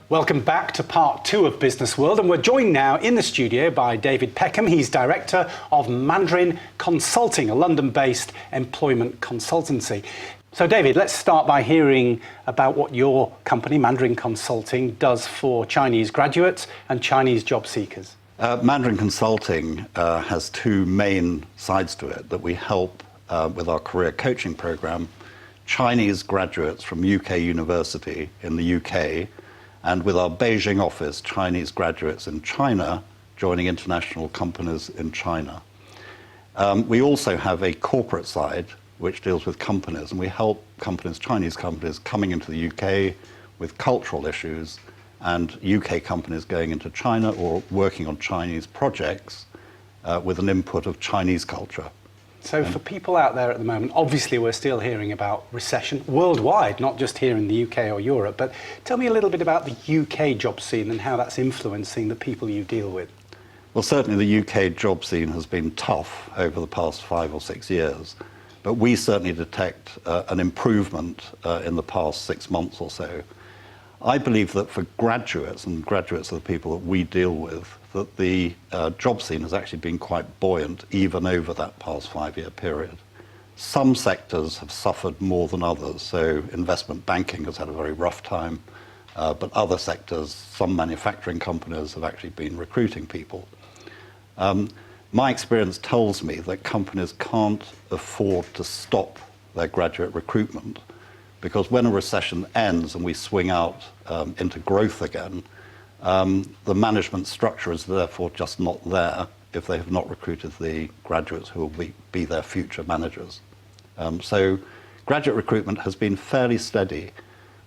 Welcome back to part 2 of Business World, and we're joined now in the studio by David Peckham. He's director of Mandarin Consulting, a London-based employment consultancy. So David, let's start by hearing about what your company, Mandarin Consulting, does for Chinese graduates and Chinese job seekers. Mandarin Consulting has two main sides to it, that we help with our career coaching program Chinese graduates from UK University in the UK, and with our Beijing office, Chinese graduates in China joining international companies in China. We also have a corporate side which deals with companies, and we help companies, Chinese companies, coming into the UK with cultural issues, and UK companies going into China or working on Chinese projects with an input of Chinese culture. So for people out there at the moment, obviously we're still hearing about recession worldwide, not just here in the UK or Europe, but tell me a little bit about the UK job scene and how that's influencing the people you deal with. Well, certainly the UK job scene has been tough over the past 5 or 6 years, but we certainly detect an improvement in the past 6 months or so. I believe that for graduates, and graduates are the people that we deal with, that the job scene has actually been quite buoyant even over that past 5-year period. Some sectors have suffered more than others, so investment banking has had a very rough time, but other sectors, some manufacturing companies have actually been recruiting people. My experience tells me that companies can't afford to stop their graduate recruitment, because when a recession ends and we swing out into growth again, the management structure is therefore just not there if they have not recruited the graduates who will be their future managers. So graduate recruitment has been fairly steady.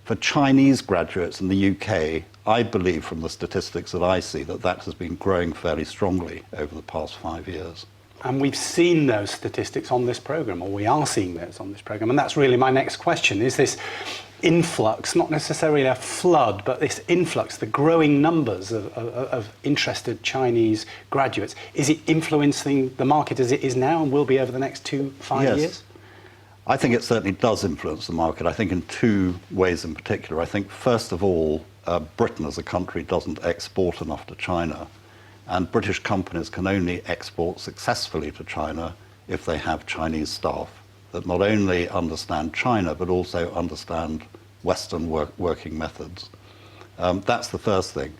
For Chinese graduates in the UK, I believe from the statistics that I see that has been growing fairly strongly over the past 5 years. And we've seen those statistics on this programme, or we are seeing those on this programme, and that's really my next question. Is this influx, not necessarily a flood, but this influx, the growing numbers of interested Chinese graduates, is it influencing the market as it is now and will be over the next 5 years? I think it certainly does influence the market. I think in two ways in particular. I think, first of all, Britain as a country doesn't export enough to China. And British companies can only export successfully to China if they have Chinese staff that not only understand China, but also understand Western working methods. That's the first thing.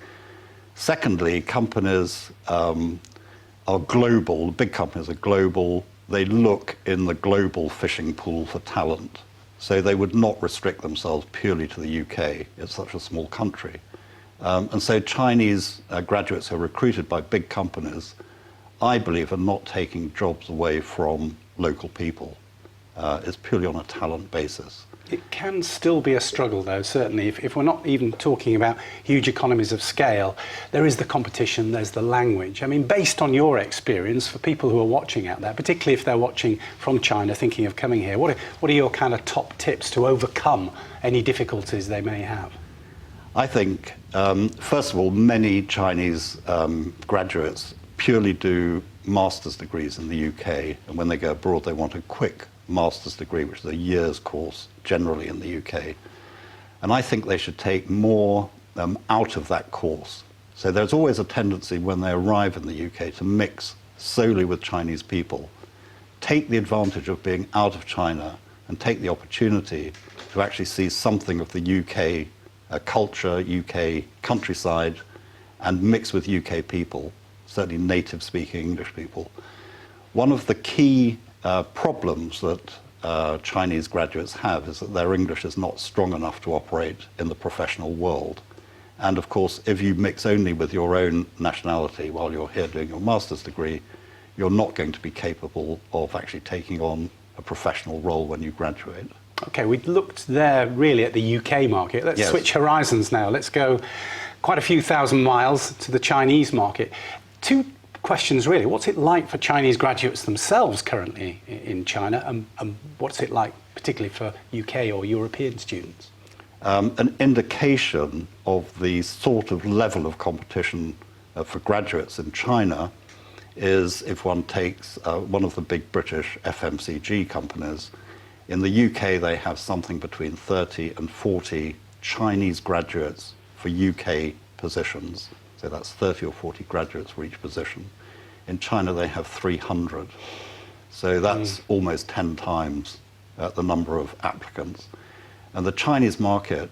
Secondly, companies are global. Big companies are global. They look in the global fishing pool for talent. So they would not restrict themselves purely to the UK. It's such a small country. And so Chinese graduates who are recruited by big companies, I believe, are not taking jobs away from local people. It's purely on a talent basis. It can still be a struggle, though, certainly. If we're not even talking about huge economies of scale, there is the competition, there's the language. I mean, based on your experience, for people who are watching out there, particularly if they're watching from China, thinking of coming here, what are your kind of top tips to overcome any difficulties they may have? I think, first of all, many Chinese graduates purely do master's degrees in the UK, and when they go abroad they want a quick master's degree, which is a year's course generally in the UK. And I think they should take more out of that course. So there's always a tendency when they arrive in the UK to mix solely with Chinese people. Take the advantage of being out of China and take the opportunity to actually see something of the UK culture, UK countryside, and mix with UK people, certainly native-speaking English people. One of the key problems that Chinese graduates have is that their English is not strong enough to operate in the professional world. And of course, if you mix only with your own nationality while you're here doing your master's degree, you're not going to be capable of actually taking on a professional role when you graduate. Okay, we looked there really at the UK market. Let's switch horizons now. Let's go quite a few thousand miles to the Chinese market. Two questions really. What's it like for Chinese graduates themselves currently in China, and what's it like particularly for UK or European students? An indication of the sort of level of competition for graduates in China is if one takes one of the big British FMCG companies. In the UK, they have something between 30 and 40 Chinese graduates for UK positions. So that's 30 or 40 graduates for each position. In China, they have 300. So that's almost 10 times the number of applicants. And the Chinese market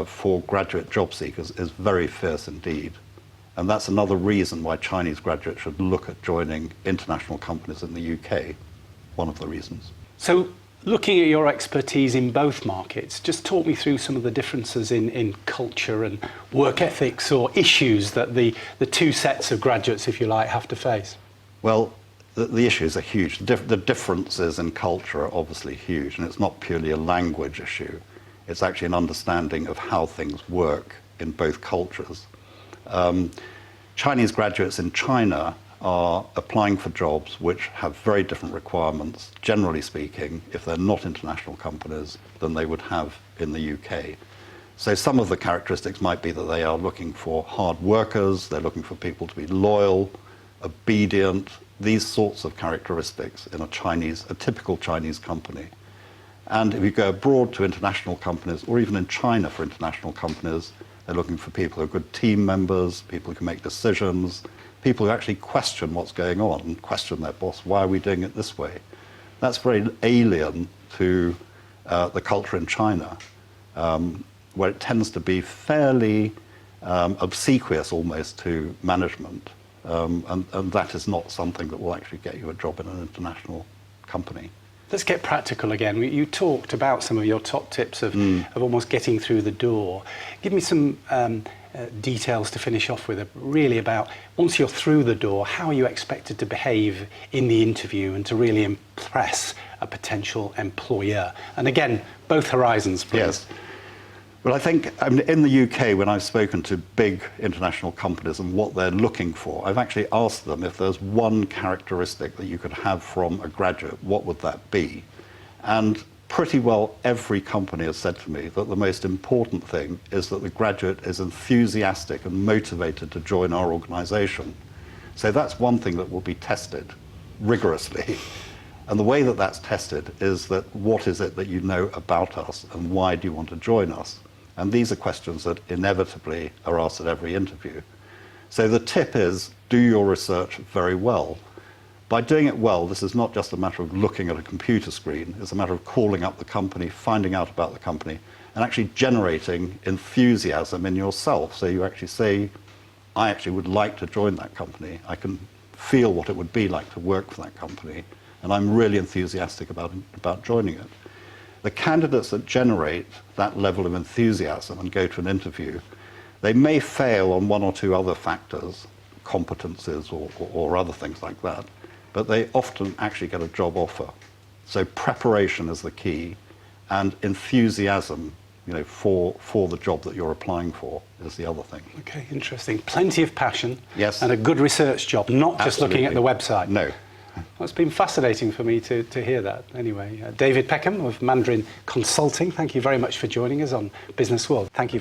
for graduate job seekers is very fierce indeed. And that's another reason why Chinese graduates should look at joining international companies in the UK, one of the reasons. So, looking at your expertise in both markets, just talk me through some of the differences in culture and work ethics or issues that the two sets of graduates, if you like, have to face. Well, the issues are huge. The differences in culture are obviously huge, and it's not purely a language issue. It's actually an understanding of how things work in both cultures. Chinese graduates in China are applying for jobs which have very different requirements, generally speaking, if they're not international companies, than they would have in the UK. So some of the characteristics might be that they are looking for hard workers, they're looking for people to be loyal, obedient, these sorts of characteristics in a typical Chinese company. And if you go abroad to international companies, or even in China for international companies, they're looking for people who are good team members, people who can make decisions, people who actually question what's going on and question their boss, why are we doing it this way? That's very alien to the culture in China, where it tends to be fairly obsequious almost to management. And that is not something that will actually get you a job in an international company. Let's get practical again. You talked about some of your top tips of almost getting through the door. Give me some details to finish off with, really about once you're through the door, how are you expected to behave in the interview and to really impress a potential employer? And again, both horizons, please. Yes. Well, I think in the UK, when I've spoken to big international companies and what they're looking for, I've actually asked them if there's one characteristic that you could have from a graduate, what would that be? And pretty well every company has said to me that the most important thing is that the graduate is enthusiastic and motivated to join our organisation. So that's one thing that will be tested rigorously. And the way that that's tested is that what is it that you know about us and why do you want to join us? And these are questions that inevitably are asked at every interview. So the tip is, do your research very well. By doing it well, this is not just a matter of looking at a computer screen, it's a matter of calling up the company, finding out about the company, and actually generating enthusiasm in yourself. So you actually say, I actually would like to join that company. I can feel what it would be like to work for that company, and I'm really enthusiastic about joining it. The candidates that generate that level of enthusiasm and go to an interview, they may fail on one or two other factors, competences or other things like that, but they often actually get a job offer. So preparation is the key, and enthusiasm, for the job that you're applying for is the other thing. Okay, interesting. Plenty of passion. Yes. And a good research job, not just Absolutely. looking at the website. No. Well, it's been fascinating for me to hear that. Anyway, David Peckham of Mandarin Consulting, thank you very much for joining us on Business World. Thank you.